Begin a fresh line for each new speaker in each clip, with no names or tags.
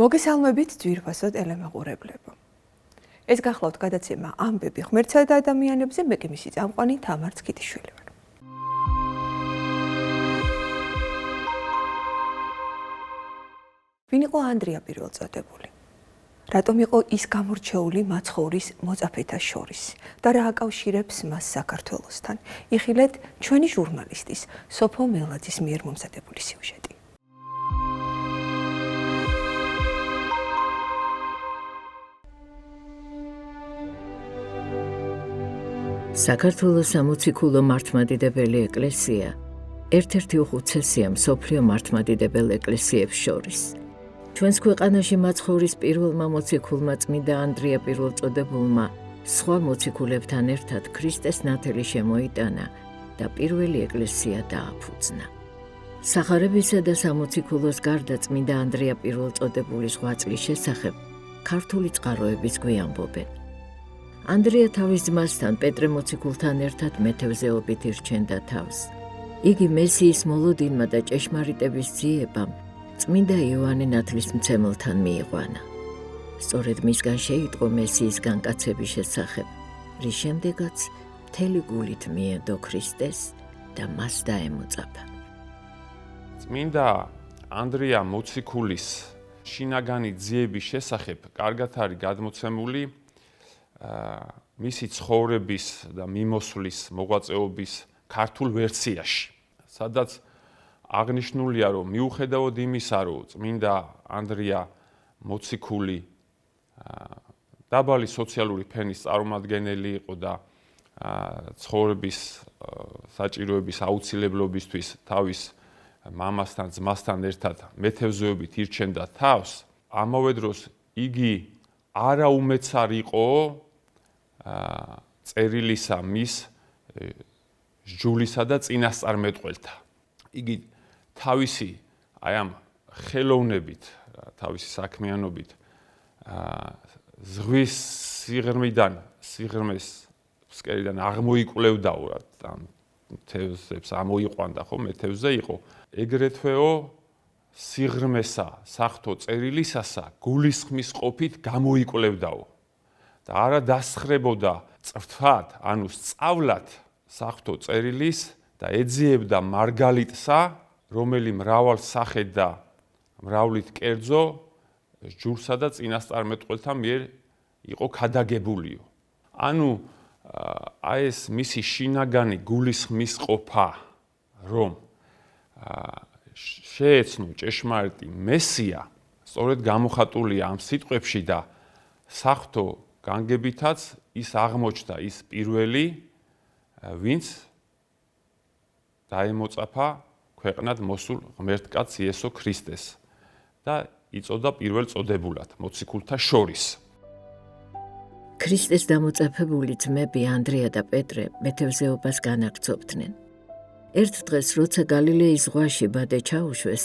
მოგესალმებით ძვირფასო ტელემეყურებლებო. ეს გახლავთ გადაცემა ამბები ღმერთსა და ადამიანებზე, მე კი მისი წამყვანი თამარ ცქიტიშვილი ვარ. ვინ იყო ანდრია პირველწოდებული? რატომ იყო ის გამორჩეული მაცხოვრის მოწაფეთა შორის და რა აკავშირებს მას საქართველოსთან? იხილეთ ჩვენი ჟურნალისტის სოფო მელაძის მიერ მომზადებული სიუჟეტი.
საქართველოს სამოციქულო მართლმადიდებელი ეკლესია ერთ-ერთი უხუცესია მსოფლიო მართლმადიდებელ ეკლესიებს შორის. ჩვენს ქვეყანაში მაცხოვრის პირველმა მოციქულმა წმინდა ანდრია პირველწოდებულმა სხვა მოციქულებთან ერთად ქრისტეს ნათელი შემოიტანა და პირველი ეკლესია დააფუძნა. სახარებისა და სამოციქულოს გარდა წმინდა ანდრია პირველწოდებულის ღვაწლის შესახებ ქართული წყაროებიც გვიამბობენ. ანდრია თავის ძმასთან პეტრე მოციქულთან ერთად მეთევზეობით ირჩენდა თავს. იგი მესიის მოლოდინმა და ჭეშმარიტების ძიებამ წმინდა იოანე ნათლისმცემელთან მიიყვანა. სწორედ მისგან შეიტყო მესიის განკაცების შესახებ, რის შემდეგაც მთელი გულით მიედო ქრისტეს და მას დაემოწაფა.
წმინდა ანდრია მოციქულის შინაგანი ძიების შესახებ კარგად არის გადმოცემული მისი ცხოვრების და მიმოსვლის მოღვაწეობის ქართულ ვერსიაში, სადაც აღნიშნულია, რომ მიუხედავად იმისა, რომ წმინდა ანდრია მოციქული დაბალი სოციალური ფენის წარმომადგენელი იყო და ცხოვრების საჭიროების აუცილებლობისთვის თავის მამასთან, ძმასთან ერთად მეთევზეობით ირჩენდა თავს, ამავე დროს იგი არაუმეცარ იყო წერილისა მის სჯულისა და წინასწარმეტყველთა. იგი თავისი აი ამ ხელოვნებით, თავისი საქმიანობით ზღვის სიღრმისკერიდან აღმოიკვლევდაო, ამ თევზებს ამოიყვანდა, ხო, მეთევზე იყო. ეგრეთვეო სიღრმესა, საღვთო წერილისასა გულისხმის ყოფით გამოიკვლევდაო. და არა დასხრებოდა წრთად, ანუ სწავლად საღვთო წერილის და ეძიებდა მარგალიტსა, რომელი მრავალ სახედ და მრავლით კერძო სჯულსა და წინასწარმეტყველთა მიერ იყო ქადაგებულიო. ანუ აი ეს მისი შინაგანი გულისხმის ყოფა, რომ შეეცნო ჭეშმარიტი მესია, სწორედ გამოხატულია ამ სიტყვებში და საღვთო განგებითაც ის აღმოჩნდა ის პირველი, ვინც დაემოწაფა ქვეყნად მოსულ ღმერთკაც იესო ქრისტეს და იწოდა პირველწოდებულად მოციქულთა შორის.
ქრისტეს დამოწაფებული ძმები ანდრია და პეტრე მეთევზეობას განაგრძობდნენ. ერთ დღეს, როცა გალილეის ზღვაში ბადე ჩაუშვეს,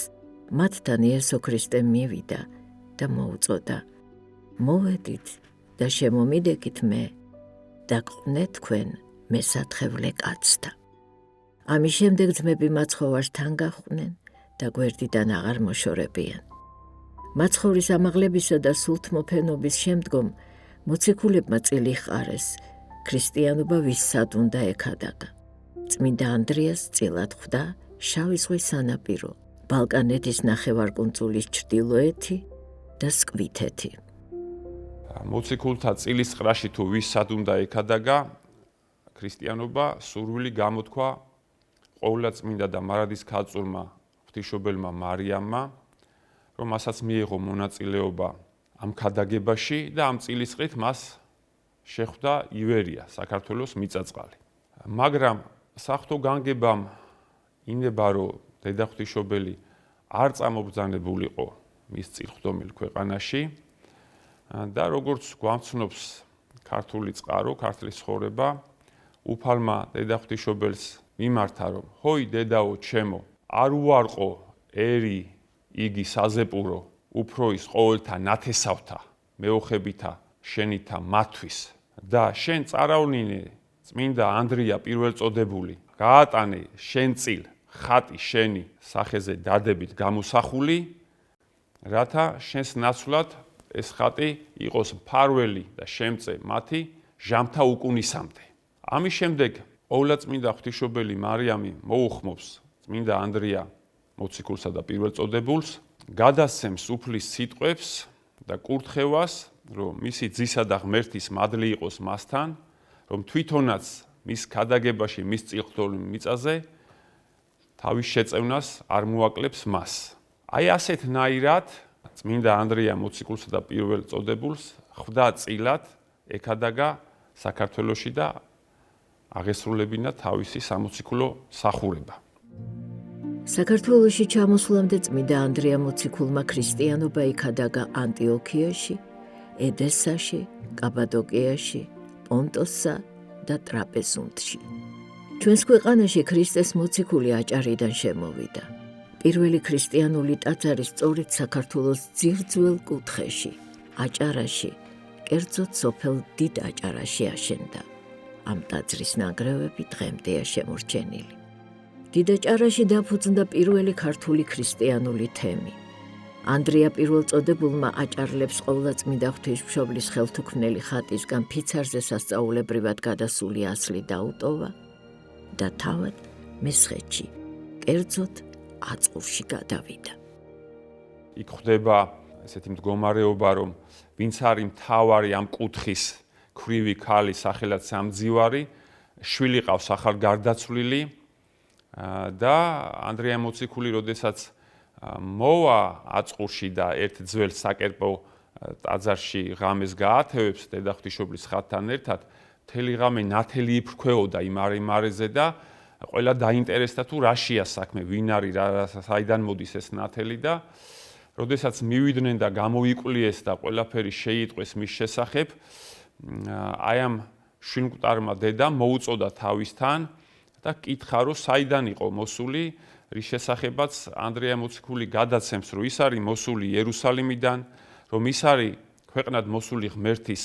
მათთან იესო ქრისტე მივიდა და მოუწოდა: მოვედით და შემომიდექით მე და გყვნეთ თქვენ მესატყევლე კაცთა. ამის შემდეგ ძმები მაცხოვარს თან გაჰყვნენ და გვერდიდან აღარ მოშორებიან. მაცხოვრის ამაღლებისა და სულთმოფენობის შემდგომ მოციქულებმა წილი ჰყარეს, ქრისტიანობა ვისად უნდა ექადაგა. წმინდა ანდრიას წილად ხვდა შავი ზღვის სანაპირო, ბალკანეთის ნახევარკუნძულის ჩრდილოეთი და სკვითეთი.
მოციქულთა წილისყრაში თუ ვისად უნდა ექადაგა, ქრისტიანობა სურვილი გამოთქვა ყოვლადწმინდა და მარადის ქალწულმა ღვთისმშობელმა მარიამმა, რომ მასაც მიიღო მონაწილეობა ამ ქადაგებაში და ამ წილისყრით მას შეხვდა ივერია, საქართველოს მიწაწყალი. მაგრამ საღვთო განგებამ ინება, რომ დედა ღვთისმშობელი არ წამობრძანებულიყო მის წილხდომილ ქვეყანაში და როგორც გვამცნობს ქართული წყარო, ქართლის ცხოვრება, უფალმა დედა ღვთისმშობელს მიმართა, რომ ჰოი დედაო ჩემო, არ უარყო ერი იგი საზეპურო, უფრო ის ყოველთა ნათესავთა, მეოხებითა შენითა მათვის და შენ წარავლინე წმინდა ანდრია პირველწოდებული, გაატანე შენ წილ ხატი შენი სახეზე დადებით გამოსახული რათა შენს ნაცვლად ეს ხატი იყოს მფარველი და შემწე მათი ჟამთა უკუნისამდე. ამის შემდეგ ყოვლადწმინდა ღვთისმშობელი მარიამი მოუხმობს წმინდა ანდრია მოციქულსა და პირველწოდებულს, გადასცემს უფლის სიტყვებს და კურთხევას, რომ მისი ძისა და ღმერთის მადლი იყოს მასთან, რომ თვითონაც მის ქადაგებაში, მის წილხდომილ მიწაზე თავის შეწევნას არ მოაკლებს მას. აი ასეთნაირად წმინდა ანდრია მოციქულსა და პირველწოდებულს ხვდა წილად ეკადაგა საქართველოში და აღესრულებინა თავისი სამოციქულო მსახურება.
საქართველოში ჩამოსვლამდე წმინდა ანდრია მოციქულმა ქრისტიანობა იქადაგა ანტიოქიაში, ედესაში, კაბადოკიაში, პონტოსსა და ტრაპეზუნდში. ჩვენს ქვეყანაში ქრისტეს მოციქული აჭარიდან შემოვიდა. პირველი ქრისტიანული ტაძარი სწორედ საქართველოს ძირძველ კუთხეში, აჭარაში, კერძოდ სოფელ დიდ აჭარაში აშენდა. ამ ტაძრის ნანგრევები დღემდეა შემორჩენილი. დიდ აჭარაში დაფუძნდა პირველი ქართული ქრისტიანული თემი. ანდრია პირველწოდებულმა აჭარლებს ყოვლადწმინდა ღვთისმშობლის ხელთუქმნელი ხატისგან ფიცარზე სასწაულებრივად გადასული ასლი დაუტოვა და თავად მესხეთში, კერძოდ აწყურში გადავიდა.
იქ ხდება ესეთი მდგომარეობა, რომ ვინც არის მთავარი ამ კუთხის ქვრივი ქალი, სახელად სამძივარი, შვილი ყავს ახალ გარდაცვლილი და ანდრია მოციქული, როდესაც მოვა აწყურში და ერთ ძველ საკერპო ტაძარში ღამეს გაათევებს დედა ღვთისმშობლის ხატთან ერთად, მთელი ღამე ნათელი იფრქვეოდა იმ არეზე და ყველა დაინტერესდა თუ რაშია საქმე, ვინ არის, საიდან მოდის ეს ნათელი და როდესაც მივიდნენ და გამოიკვლიეს და ყველაფერი შეიტყვეს მის შესახებ, აი ამ შვილმკვდარმა დედამ მოუწოდა თავისთან და კითხა, რომ საიდან იყო მოსული, რის შესახებაც ანდრია მოციქული გადაცემს, რომ ის არის მოსული იერუსალიმიდან, რომ ის არის ქვეყნად მოსული ღმერთის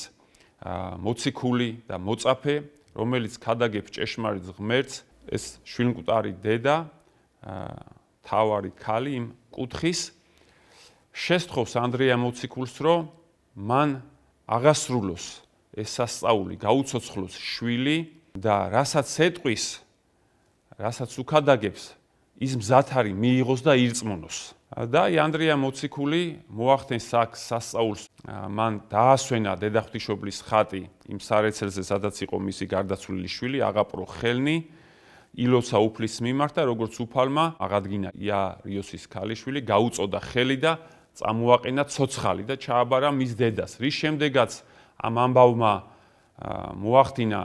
მოციქული და მოწაფე, რომელიც ქადაგებს ჭეშმარიტ ღმერთს, ეს შვილმკვდარი დედა, თავარი ქალი იმ კუთხის, შესთხოვს ანდრია მოციქულს, რომ მან აღასრულოს ეს სასწაული, გაუცოცხლოს შვილი და რასაც ეტყვის, რასაც უქადაგებს, ის მზად არის მიიღოს და ირწმუნოს. და ანდრია მოციქული მოახდენს აქ სასწაულს, მან დაასვენა დედა ღვთისმშობლის ხატი იმ სარეცელზე, სადაც იყო მისი გარდაცვლილი შვილი, აღაპრო ხელნი, ილოცა უფლის მიმართ და როგორც უფალმა აღადგინა იარიოსის ქალიშვილი, გაუწოდა ხელი და წამოაყენა ცოცხალი და ჩააბარა მის დედას. რის შემდეგაც ამ ამბავმა მოახდინა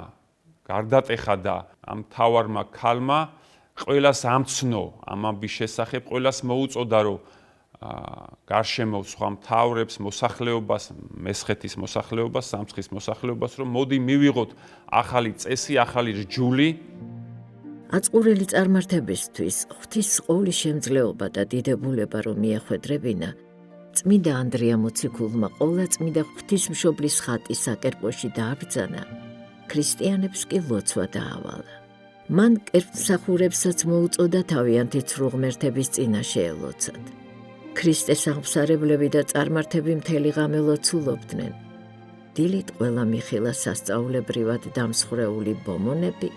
გარდატეხა და ამ მთავარმა ქალმა ყველას ამცნო ამ ამბის შესახებ, ყველას მოუწოდა, რომ გარშემო სხვა მთავრებს, მოსახლეობას, მესხეთის მოსახლეობას, სამცხის მოსახლეობას, რომ მოდი მივიღოთ ახალი წესი, ახალი რჯული.
აწყურელი წარმართებისთვის ღვთის ყოვლის შემძლეობა და დიდებულება რომ მიეხვედრებინა, წმინდა ანდრია მოციქულმა ყოვლადწმინდა ღვთისმშობლის ხატი საკერპოში დააბრძანა, ქრისტიანებს კი ლოცვა დაავალა. მან კერპმსახურებსაც მოუწოდა თავიანთი ცრუ ღმერთების წინაშე ელოცათ. ქრისტეს აღმსარებლები და წარმართები მთელი ღამე ლოცულობდნენ. დილით ყველა მიხილა სასწაულებრივად დამსხვრეული ბომონები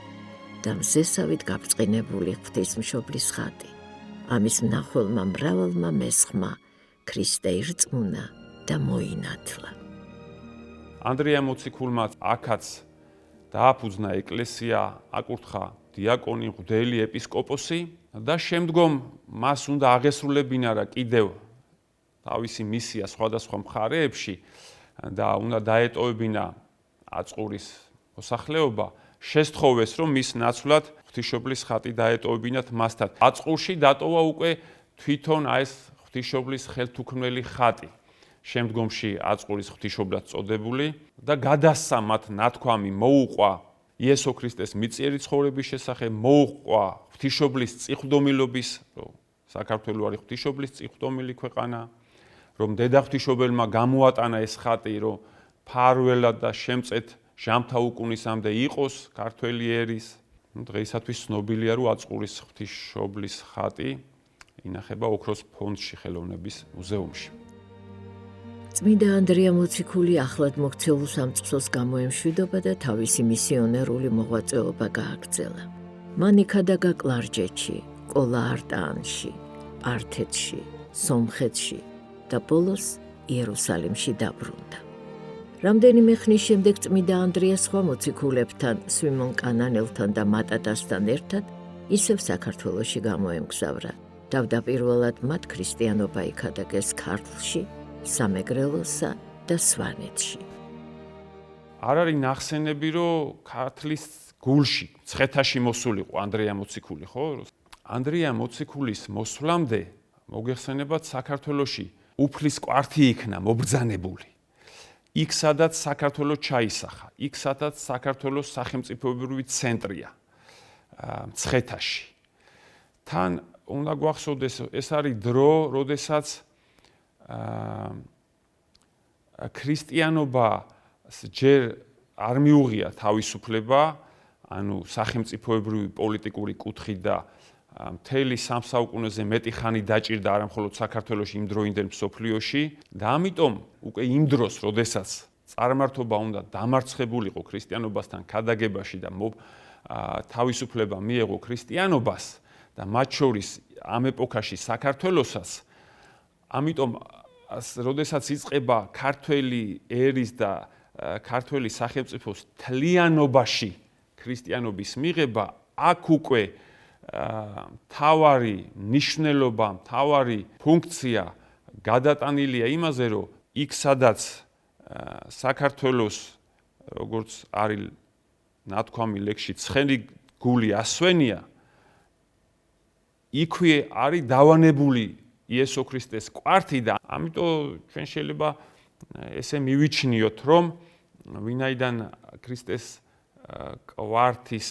და მზესავით გაბრწყინებული ღვთისმშობლის ხატი. ამის მნახველმა მრავალმა მესხმა ქრისტე ირწმუნა და მოინათლა.
ანდრია მოციქულმა აქაც დააფუძნა ეკლესია, აკურთხა დიაკონი, მღვდელი, ეპისკოპოსი და შემდგომ მას უნდა აღესრულებინა რა კიდევ თავისი მისია სხვადასხვა მხარეებში და უნდა დაეტოვებინა აწყურის მოსახლეობა, შესთხოვეს, რომ მის ნაცვლად ღვთისმშობლის ხატი დაეტოვებინათ მასთან. აწყურში დატოვა უკვე თვითონ ეს ღვთისმშობლის ხელთუქმნელი ხატი. შემდგომში აწყურის ღვთისმშობლად წოდებული და გადასცა მათ ნათქვამი, მოუყვა იესო ქრისტეს მიწიერი ცხოვრების შესახებ, მოუყვა ღვთისმშობლის წიხვდომილობის, რომ საქართველო არის ღვთისმშობლის წიხვდომილი ქვეყანა, რომ დედა ღვთისმშობელმა გამოატანა ეს ხატი, რომ ფარველად და შემწეთ ჟამთა უკუნისამდე იყოს ქართველი ერის. დღეისათვის ცნობილია, რომ აწყურის ღვთისმშობლის ხატი ინახება ოქროს ფონდში ხელოვნების მუზეუმში.
წმინდა ანდრია მოციქული ახლად მოქცეულ სამწყსოს გამოემშვიდობა და თავისი მისიონერული მოღვაწეობა გააგრძელა. მან იქადაგა კლარჯეთში, კოლა-არტაანში, პართეთში, სომხეთში და ბოლოს იერუსალიმში დაბრუნდა. რამდენიმე ხნის შემდეგ წმინდა ანდრია სხვა მოციქულებთან, სვიმონ კანანელთან და მატატასთან ერთად ისევ საქართველოში გამოემგზავრა. თავდაპირველად მათ ქრისტიანობა იქადაგეს ქართლში, სამეგრელოსა და სვანეთში.
არ არის ნახსენები, რომ ქართლის გულში, ცხეთაში მოსულიყო ანდრია მოციქული, ხო? ანდრია მოციქულის მოსვლამდე მოგეხსენებათ საქართველოში უფლის კვართი იქნა მობრძანებული. იქ სადაც საქართველოს ჩაისახა, იქ სადაც საქართველოს სახელმწიფოებრივი ცენტრია, ცხეთაში. თან უნდა გვახსოვდეს, ეს არის დრო, როდესაც ქრისტიანობას ჯერ არ მიუღია თავისუფლება, ანუ სახელმწიფოებრივი პოლიტიკური კუთხით და მთელი სამსაუკუნეზე მეტი ხანი დაჭირდა არა მხოლოდ საქართველოში, იმ დროინდელ მსოფლიოში და ამიტომ უკვე იმ დროს, როდესაც წარმართობა უნდა დამარცხებულიყო ქრისტიანობასთან ქადაგებაში და თავისუფლება მიეღო ქრისტიანობას და მათ შორის ამ ეპოქაში საქართველოსაც, ამიტომ როდესაც იწყება ქართველი ერის და ქართველი სახელმწიფოს თლიანობაში ქრისტიანობის მიღება, აქ უკვე თავარი ნიშნულობა, თავარი ფუნქცია გადატანილია იმაზე, რომ იქ სადაც საქართველოს, როგორც არის ნათქვამი ლექსში, ცხენი გული ასვენია, იქვე არის დავანებული იესო ქრისტეს კვართი და ამიტომ ჩვენ შეიძლება ესე მივიჩნიოთ, რომ ვინაიდან ქრისტეს კვართის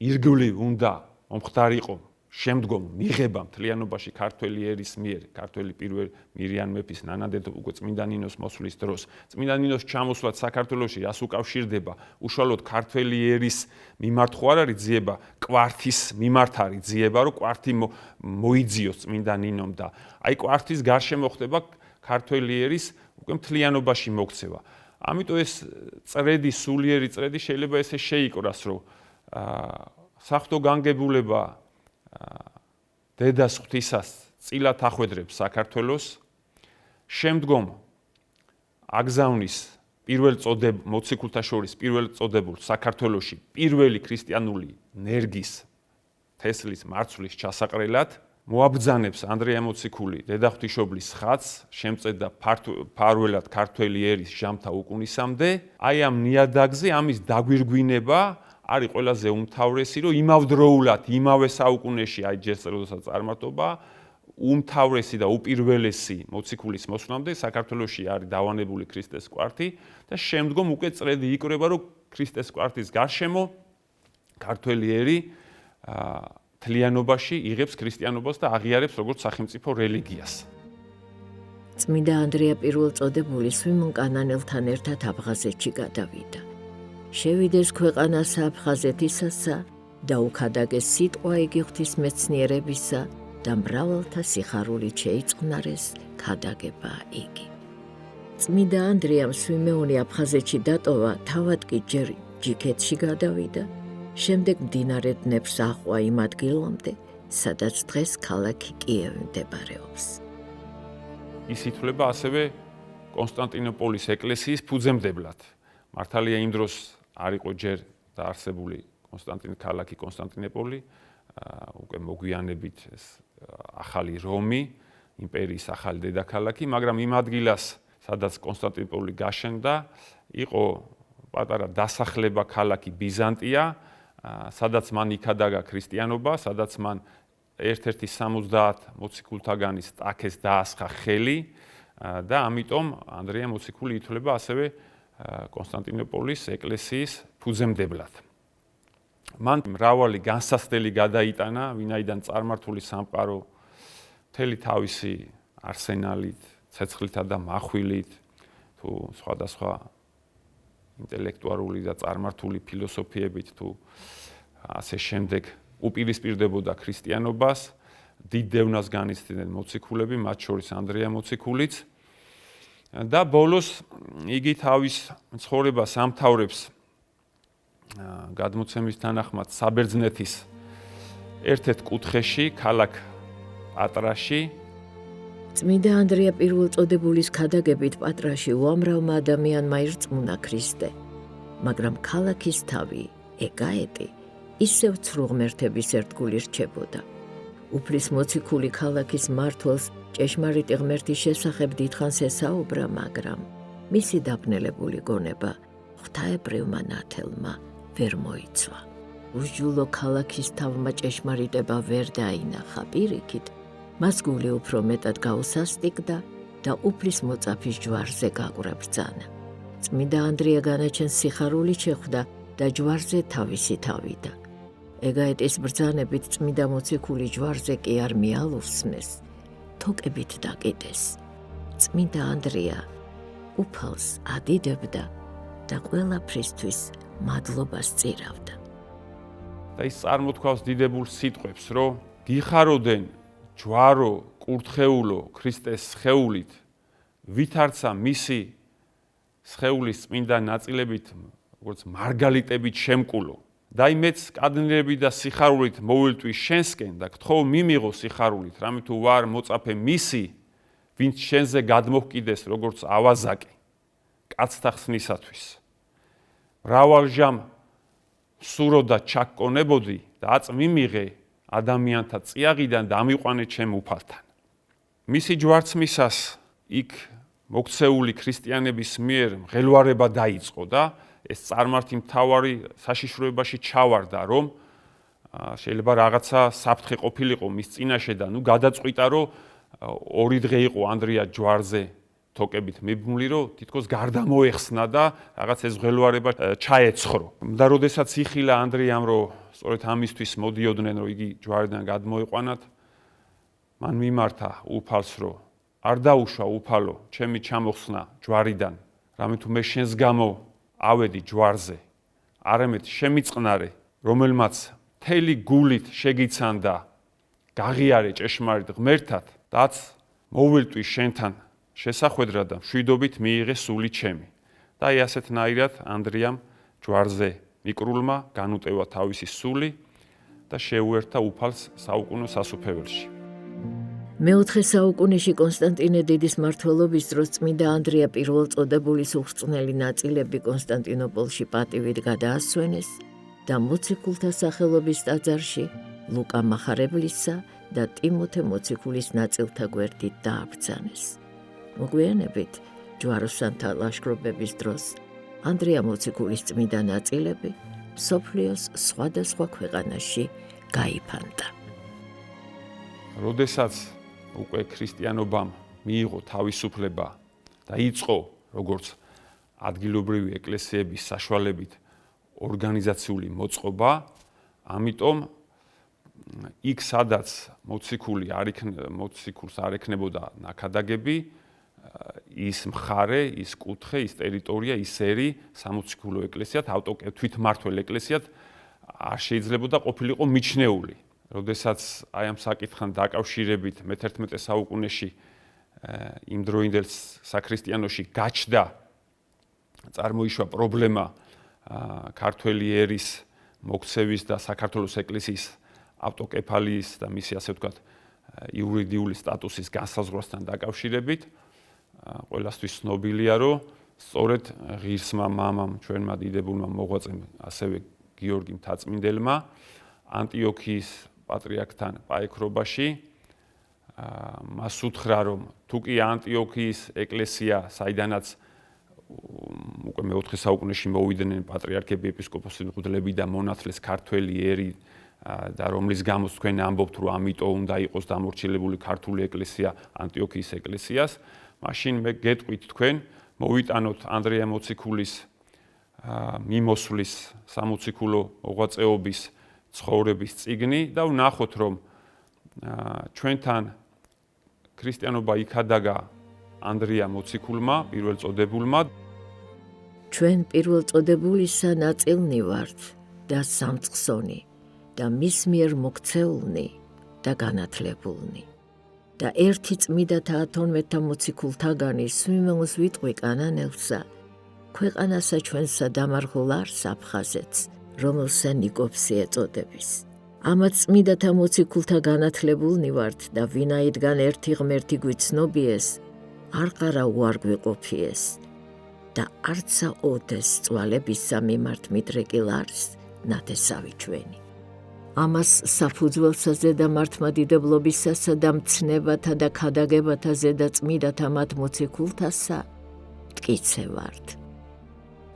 ირგვლივ უნდა მომხდარიყო შემდგომ მიღება მთლიანობაში ქართველი ერის მიერ, ქართველი პირველ მირიან მეფის ნანადედ უკვე წმინდა ნინოს მოსვლის დროს. წმინდა ნინოს ჩამოსვლაც საქართველოში რას უკავშირდება? უშუალოდ ქართველი ერის მიმართ ხო არ არის ძიება, კვართის მიმართ არის ძიება, რომ კვართი მოიძიოს წმინდა ნინომ და აი კვართის გარშემო ხდება ქართველი ერის უკვე მთლიანობაში მოქცევა. ამიტომ ეს წრედი, სულიერი წრედი შეიძლება ესე შეიკრას, რომ საღვთო განგებულება დედას ღვთისას წილად ახვედრებს საქართველოს, შემდგომ აგზავნის მოციქულთა შორის პირველ წოდებულ საქართველოში პირველი ქრისტიანული ნერგის თესლის მარცვლის ჩასაყრელად მოაბრძანებს ანდრია მოციქული დედაღვთისმშობლის ხატს, შემწედა ფარველად ქართველი ერის ჟამთა უკუნისამდე. აი ამ ნიადაგზე ამის დაგვირგვინება არის ყველაზე უმთავრესი, რომ იმავდროულად, იმავე საუკუნეში, აი ჯერ როდესაც წარმართობა, უმთავრესი და უპირველესი მოციქულის მოსვლამდე საქართველოში არის დავანებული ქრისტეს კვართი და შემდგომ უკვე წრედი იკვრება, რომ ქრისტეს კვართის გარშემო ქართველი ერი თლიანობაში იღებს ქრისტიანობას და აღიარებს როგორც სახელმწიფო რელიგიას.
წმინდა ანდრია პირველწოდებული სვიმონ კანანელთან ერთად აფხაზეთში გადავიდა. შევიდეს ქვეყანასა აფხაზეთისასა და უქადაგეს სიტყვა იგი ღვთისმეცნიერებისა და მრავალთა სიხარულით შეიწყნარეს ქადაგება იგი. წმინდა ანდრიამ სვიმეონი აფხაზეთში დატოვა, თავად კი ჯერ ჯიქეთში გადავიდა, შემდეგ მდინარე დნეპს აჰყვა იმ ადგილამდე, სადაც დღეს ქალაქი კიევი მდებარეობს.
ის ითვლება ასევე კონსტანტინოპოლის ეკლესიის ფუძემდებლად. მართალია იმ დროს არ იყო ჯერ დაარსებული ქალაქი კონსტანტინოპოლი, უკვე მოგვიანებით ეს ახალი რომი, იმპერიის ახალი დედაქალაქი, მაგრამ იმ ადგილას, სადაც კონსტანტინოპოლი გაშენდა, იყო პატარა დასახლება ქალაქი ბიზანტია, სადაც მან იქადაგა ქრისტიანობა, სადაც მან ერთ-ერთი 70 მოციქულთაგანის სტაქეს დაასხა ხელი და ამიტომ ანდრია მოციქული ითვლება ასევე კონსტანტინოპოლის ეკლესიის ფუძემდებლად. მან მრავალი განსასწრელი გადაიტანა, ვინაიდან წარმართული სამყარო მთელი თავისი არსენალით, ცეცხლითა და מחვილით, თუ სხვადასხვა ინტელექტუალური და წარმართული ფილოსოფიებით თუ ასე შემდეგ უპირისპირდებოდა ქრისტიანობას, დიდ დევნას განიცდიდნენ მოციქულები, მათ შორის ანდრია მოციქულიც და ბოლოს იგი თავის ცხოვრებას ამთავრებს გადმოცემის თანახმად საბერძნეთის ერთ-ერთ კუთხეში, ქალაქ პატრაში.
წმინდა ანდრია პირველწოდებულის ქადაგებით პატრაში უამრავმა ადამიანმა ირწმუნა ქრისტე, მაგრამ ქალაქის თავი, ეგაეტი, ისევ ცრუ ღმერთების ერთგული რჩებოდა. უფლის მოციქული ქალაქის მმართველს ჭეშმარიტი ღმერთის შესახებ დიდხანს ესაუბრა, მაგრამ მისი დაბნელებული გონება ღვთაებრივმა ნათელმა ვერ მოიცვა. უშჯულო ქალაქის თავმა ჭეშმარიტება ვერ დაინახა, პირიქით, მას გული უფრო მეტად გაუსასტიკდა და უფლის მოწაფის ჯვარზე გაგვრაბრძანა. წმინდა ანდრია განაჩენს სიხარულით შეხვდა და ჯვარზე თავისი თავიდა. ეგაეტის ბრძანებით წმინდა მოციქული ჯვარზე კი არ მიალოვსნეს, თოკებით დაკიდეს. წმინდა ანდრია უფალს ადიდებდა და ყველაფრისთვის მადლობას წირავდა.
და ის წარმოთქვავს დიდებულ სიტყვებს, რომ გიხაროდენ ჯვარო, კურთხეულო ქრისტეს სხეულით, ვითარცა მისი სხეულის წმინდა ნაწილებით, როგორც მარგალიტებით შემკულო. და იმეც კადნილები და სიხარულით მოვილტვი შენსკენ და გთხოვ მიმიღო სიხარულით, რამე თუ ვარ მოწაფე მისი, ვინც შენზე გადმოჰკიდეს როგორც ავაზაკი, კაცთა ხსნისათვის. მრავალჟამ სურო და ჩაკონებოდი და აწ მიმიღე ადამიანთა წიაღიდან და ამიყვანე ჩემ უფალთან. მისი ჯვარცმისას იქ მოქცეული ქრისტიანების მიერ მღელვარება დაიწყო და ეს წარმართი მთავარი საშიშროებაში ჩავარდა, რომ შეიძლება რაღაცა საფრთხე ყოფილიყო მის წინაშე და გადაწყვიტა, რომ 2 დღე იყო ანდრია ჯვარზე თოკებით მიბმული, რომ თითქოს გარდამოეხსნა და რაღაც ეს მღელვარება ჩაეცხრო. და როდესაც იხილა ანდრიამ, რომ სწორედ ამისთვის მოდიოდნენ, რომ იგი ჯვარიდან გადმოეყვანათ, მან მიმართა უფალს, რომ არ დაუშვა უფალო, ჩემი ჩამოხსნა ჯვარიდან, რამე თუ მე შენს გამო ავედი ჯვარზე, არამედ შემიწყნარე, რომელმაც მთელი გულით შეგიცანდა გაღიარე ჭეშმარიტ ღმერთად, დაც მოვილტვი შენთან შესახვედრა და მშვიდობით მიიღე სული ჩემი. და აი ასეთნაირად ანდრიამ ჯვარზე მიკრულმა განუტევა თავისი სული და შეუერთა უფალს საუკუნო სასუფეველში.
მეოთხე საუკუნეში კონსტანტინე დიდის მმართველობის დროს წმინდა ანდრია პირველწოდებულის უხრწნელი ნაწილები კონსტანტინოპოლში პატივით გადაასვენეს და მოციქულთა სახელობის ტაძარში ლუკა მახარებლისა და ტიმოთე მოციქულის ნაწილთა გვერდით დააბრძანეს. მოგვიანებით ჯვაროსანთა ლაშქრობების დროს ანდრია მოციქულის წმინდა ნაწილები მსოფლიოს სხვადასხვა ქვეყანაში გაიფანტა.
როდესაც უკვე ქრისტიანობამ მიიღო თავისუფლება და იწყო როგორც ადგილობრივი ეკლესიების საშუალებით ორგანიზაციული მოწყობა, ამიტომ იქ სადაც მოციქულს არ ექნებოდა ნაქადაგები, ის მხარე, ის კუთხე, ის ტერიტორია, ის ერი სამოციქულო ეკლესიად, თვითმმართველ ეკლესიად არ შეიძლებოდა ყოფილიყო მიჩნეული. როდესაც აი ამ საკითხთან დაკავშირებით მე-11 საუკუნეში იმ დროინდელ საქრისტიანოში გაჩნდა, წარმოიშვა პრობლემა ქართველი ერის მოქცევის და საქართველოს ეკლესიის ავტოკეფალიის და მისი ასე ვთქვათ იურიდიული სტატუსის განსაზღვრასთან დაკავშირებით, ყველასთვის ცნობილია, რომ სწორედ ღირსმა მამამ, ჩვენმა დიდებულმა მოღვაწემ, ასევე გიორგი მთაწმინდელმა ანტიოქიის პატრიარქთან პაექრობაში მას უთხრა, რომ თუ კი ანტიოქიის ეკლესია, საიდანაც უკვე მე-4 საუკუნეში მოვიდნენ პატრიარქები, ეპისკოპოსები, მღვდლები და მონათლეს ქართველი ერი და რომლის გამოც თქვენ ამბობთ, რომ ამიტომ უნდა იყოს დამორჩილებული ქართული ეკლესია ანტიოქიის ეკლესიას, მაშინ მე გეტყვით თქვენ, მოვიტანოთ ანდრია მოციქულის მიმოსვლის სამოციქულო მოღვაწეობის ცხოვრების წიგნი და ვნახოთ, რომ ჩვენთან ქრისტიანობა იქადაგა ანდრია მოციქულმა, პირველწოდებულმა.
ჩვენ პირველწოდებულისა ნაწილნი ვართ და სამწყსონი და მის მიერ მოქცეულნი და განათლებულნი. და ერთი წმიდათა 12-თა მოციქულთაგანი სვიმეონს ვიტყვი კანანელსა, ქვეყანასა ჩვენსა დამარხულ არს აფხაზეთს, რომელსა ნიკოფსი ეწოდების. ამაც წმიდათა მოციქულთა განათლებულნი ვართ და ვინაიდან ერთი ღმერთი გვიცნობიეს, არ ყარა უარ გვიყოფიეს და არცა ოდეს წვალებისა მიმართ მიდრეკილ არს ნათესავი ჩვენი. ამას საფუძველსა ზედა მართლმადიდებლობისასა და მცნებათა და ქადაგებათა ზედა წმიდათა მათ მოციქულთასა მტკიცე ვართ.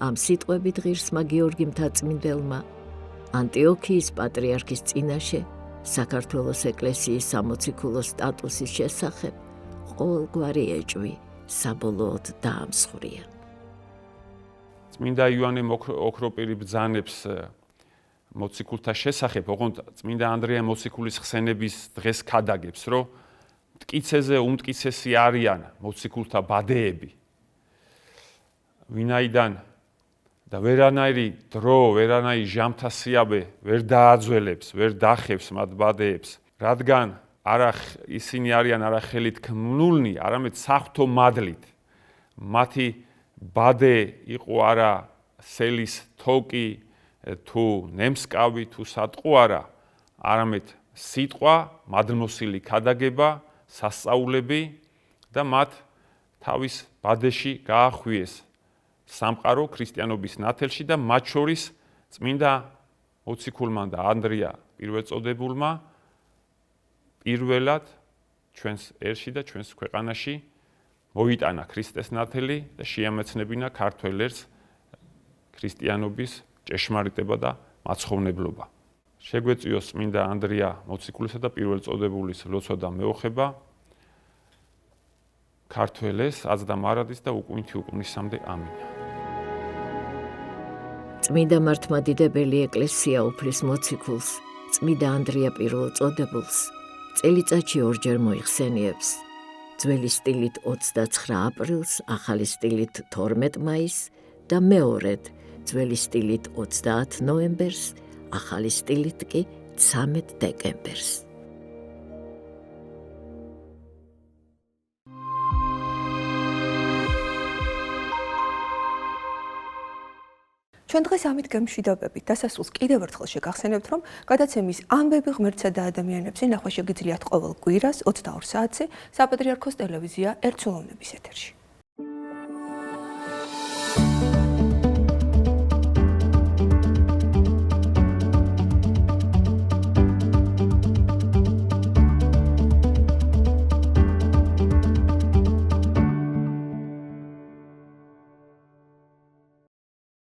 ამ სიტყვებით ღირსმა გიორგი მთაწმინდელმა ანტიოქიის პატრიარქის წინაშე საქართველოს ეკლესიის სამოციქულო სტატუსის შესახებ ყოველგვარი ეჭვი საბოლოოდ დაამსხვრია.
წმინდა იოანე ოქროპირი ბრძანებს მოციქულთა შესახებ, ოღონდ წმინდა ანდრია მოციქულის ხსენების დღეს ქადაგებს, რომ მტკიცეზე უმტკიცესი არიან მოციქულთა ბადეები. ვინაიდან და ვერანაირი დრო, ვერანაირი ჟამთასიაბე ვერ დააძველებს, ვერ დახევს მათ ბადეებს, რადგან ისინი არიან არა ხელით ქმნულნი, არამედ საღვთო მადლით. მათი ბადე იყო არა სელის თოკი, თუ ნემსკავი, თუ სატყუ არა, არამედ სიტყვა, მადლმოსილი ქადაგება, სასწაულები და მათ თავის ბადეში გაახვიეს სამყარო ქრისტიანობის ნათელში და მათ შორის წმინდა მოციქულმა და ანდრია პირველწოდებულმა პირველად ჩვენს ერში და ჩვენს ქვეყანაში მოიტანა ქრისტეს ნათელი და შეამეცნებინა ქართველ ერს ქრისტიანობის ჭეშმარიტება და მაცხოვრებლობა. შეგვეწიოს წმინდა ანდრია მოციქულისა და პირველწოდებულის ლოცვა და მეოხება ქართველ ერს აზდა მარადის და უკუნითი უკუნისამდე ამინა.
წმინდა მართლმადიდებელი ეკლესია უფლის მოციქულს, წმინდა ანდრია პირველწოდებულს, წელიწადში ორჯერ მოიხსენიებს. ძველი სტილით 29 აპრილს, ახალი სტილით 12 მაისს და მეორედ ძველი სტილით 30 ნოემბერს, ახალი სტილით კი 13 დეკემბერს.
ჩვენ დღეს ამით გემშვიდობებით დასასრულს კიდევ ერთხელ შეგახსენებთ, რომ გადაცემის ამბები ღმერთსა და ადამიანებზე ნახვა შეგიძლიათ ყოველ კვირას 22 საათზე საპატრიარქოს ტელევიზია ერთსულოვნების ეთერში.